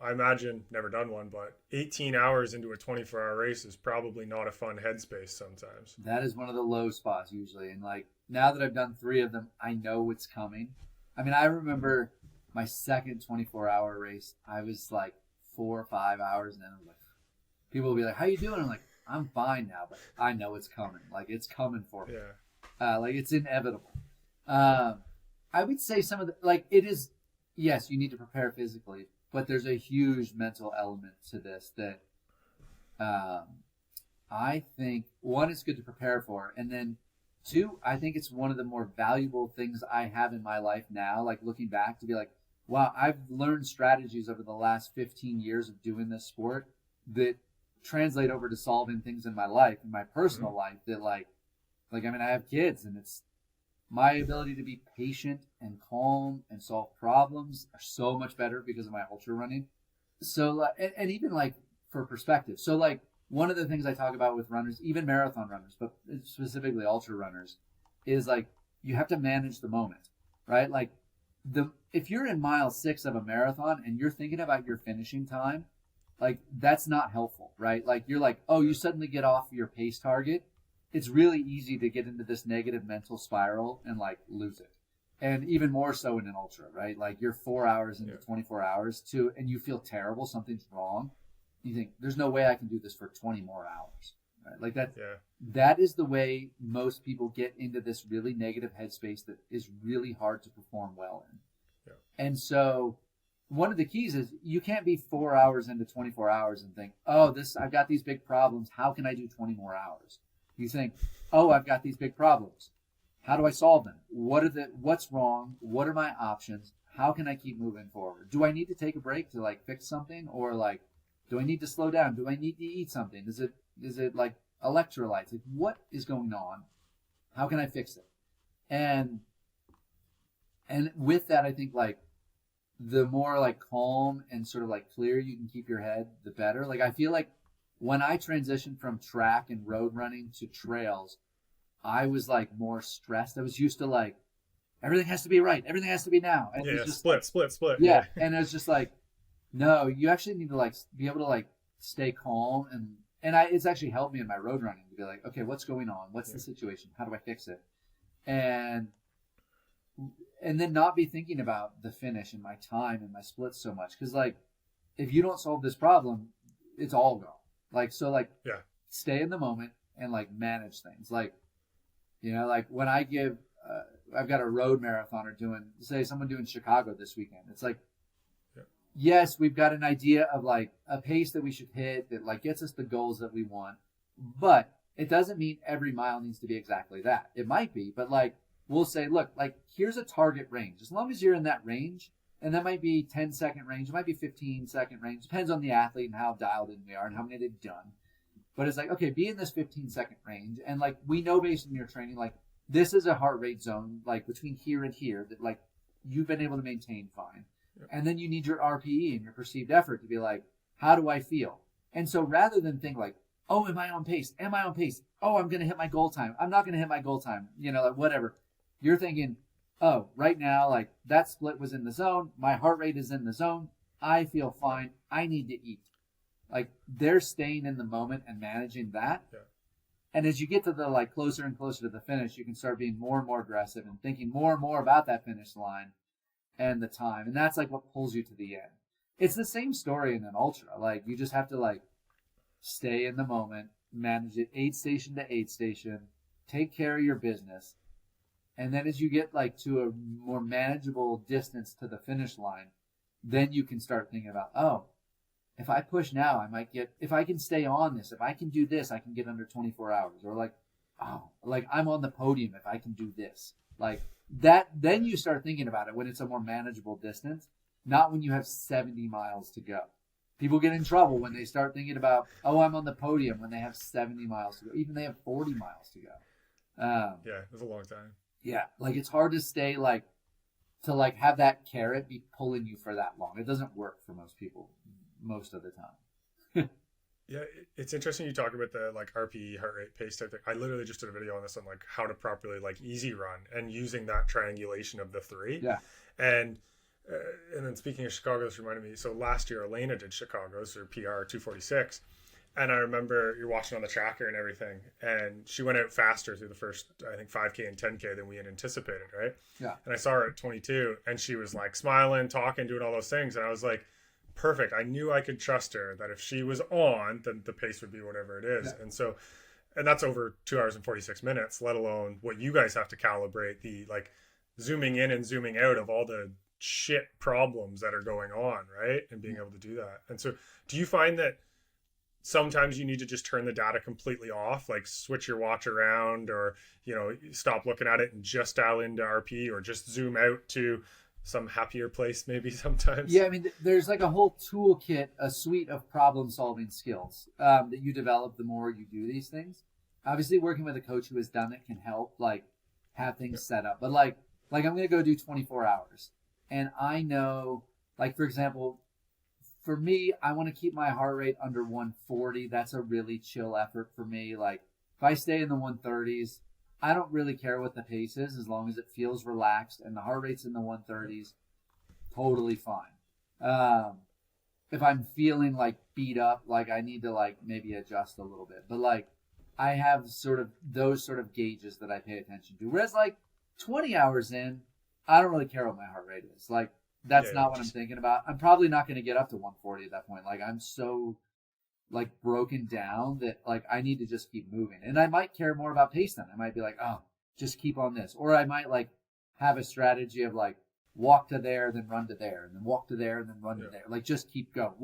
I imagine, never done one, but 18 hours into a 24-hour race is probably not a fun headspace sometimes. That is one of the low spots usually. And like now that I've done three of them, I know what's coming. I mean, I remember my second 24-hour race. I was like 4 or 5 hours, and then I'm like, people will be like, "How you doing?" I'm like, "I'm fine now, but I know it's coming. Like it's coming for me. Yeah. Like it's inevitable." Um, I would say some of the like it is. Yes, you need to prepare physically, but there's a huge mental element to this that um, I think one is good to prepare for, and then two, I think it's one of the more valuable things I have in my life now. Like looking back to be like, wow, I've learned strategies over the last 15 years of doing this sport that translate over to solving things in my life, in my personal Mhm. life. That like I mean, I have kids, and it's my ability to be patient and calm and solve problems are so much better because of my ultra running. So and even like for perspective, so like one of the things I talk about with runners, even marathon runners, but specifically ultra runners, is like you have to manage the moment, right? Like the if you're in mile 6 of a marathon and you're thinking about your finishing time, like that's not helpful, right? Like you're like, oh, you suddenly get off your pace target. It's really easy to get into this negative mental spiral and like lose it. And even more so in an ultra, right? Like you're 4 hours into Yeah. 24 hours too, and you feel terrible, something's wrong. You think, there's no way I can do this for 20 more hours, right? Like Yeah. that is the way most people get into this really negative headspace that is really hard to perform well in. Yeah. And so one of the keys is you can't be 4 hours into 24 hours and think, oh, this I've got these big problems. How can I do 20 more hours? You think, oh, I've got these big problems. How do I solve them? What's wrong? What are my options? How can I keep moving forward? Do I need to take a break to like fix something, or like do I need to slow down? Do I need to eat something? Is it like electrolytes? Like what is going on? How can I fix it? And and with that, I think like the more like calm and sort of like clear you can keep your head, the better. Like I feel like when I transitioned from track and road running to trails, I was like more stressed. I was used to like everything has to be right, everything has to be now, and it was Yeah. just like Split. yeah, Yeah. and it was just like no, you actually need to like be able to like stay calm and it's actually helped me in my road running to be like, okay, what's going on? What's Yeah. the situation? How do I fix it? And and then not be thinking about the finish and my time and my splits so much because like if you don't solve this problem, it's all gone. Like so, like Yeah. stay in the moment and like manage things. Like like when I give, I've got a road marathoner doing, say, someone doing Chicago this weekend. It's like, Yeah. yes, we've got an idea of like a pace that we should hit that like gets us the goals that we want, but it doesn't mean every mile needs to be exactly that. It might be, but like we'll say, look, like here's a target range. As long as you're in that range, and that might be 10-second range, it might be 15-second range, depends on the athlete and how dialed in they are and how many they've done. But it's like, okay, be in this 15-second range. And like, we know based on your training, like, this is a heart rate zone, like between here and here, that like you've been able to maintain fine. Yeah. And then you need your RPE and your perceived effort to be like, how do I feel? And so rather than think like, oh, am I on pace? Am I on pace? Oh, I'm going to hit my goal time. I'm not going to hit my goal time. Like whatever. You're thinking, oh, right now, like that split was in the zone. My heart rate is in the zone. I feel fine. I need to eat. Like they're staying in the moment and managing that. Yeah. And as you get to the like closer and closer to the finish, you can start being more and more aggressive and thinking more and more about that finish line and the time. And that's like what pulls you to the end. It's the same story in an ultra. Like you just have to like stay in the moment, manage it aid station to aid station, take care of your business. And then as you get like to a more manageable distance to the finish line, then you can start thinking about, oh, if I push now, I might get, if I can stay on this, if I can do this, I can get under 24 hours. Or like, oh, like I'm on the podium if I can do this. Like that, then you start thinking about it when it's a more manageable distance, not when you have 70 miles to go. People get in trouble when they start thinking about, oh, I'm on the podium when they have 70 miles to go. Even they have 40 miles to go. Yeah. It was a long time. Yeah. Like it's hard to stay like, to like have that carrot be pulling you for that long. It doesn't work for most people most of the time. Yeah, it's interesting you talk about the like RPE, heart rate, pace type thing. I literally just did a video on this on like how to properly like easy run and using that triangulation of the three. Yeah. And And then speaking of Chicago, this reminded me. So last year, Elena did Chicago's, her PR 246. And I remember you're watching on the tracker and everything. And she went out faster through the first, I think, 5K and 10K than we had anticipated, right? Yeah. And I saw her at 22, and she was like smiling, talking, doing all those things. And I was like, perfect. I knew I could trust her that if she was on, then the pace would be whatever it is. Yeah. And so, and that's over 2 hours and 46 minutes, let alone what you guys have to calibrate, the like zooming in and zooming out of all the shit problems that are going on, right? And being able to do that. And so do you find that sometimes you need to just turn the data completely off, like switch your watch around, or, you know, stop looking at it and just dial into RP, or just zoom out to some happier place maybe sometimes? Yeah, I mean, there's like a whole toolkit, a suite of problem-solving skills that you develop the more you do these things. Obviously, working with a coach who has done it can help, like, have things set up. But like I'm going to go do 24 hours. And I know, like, for example, for me, I want to keep my heart rate under 140. That's a really chill effort for me. Like, if I stay in the 130s, I don't really care what the pace is as long as it feels relaxed and the heart rate's in the 130s. Totally fine. If I'm feeling like beat up, like I need to like maybe adjust a little bit. But like I have sort of those sort of gauges that I pay attention to. Whereas like 20 hours in, I don't really care what my heart rate is. Like that's not what I'm thinking about. I'm probably not going to get up to 140 at that point. Like I'm so like broken down that like I need to just keep moving. And I might care more about pace then. I might be like, oh, just keep on this. Or I might like have a strategy of like walk to there, then run to there, and then walk to there, and then run to there. Like just keep going.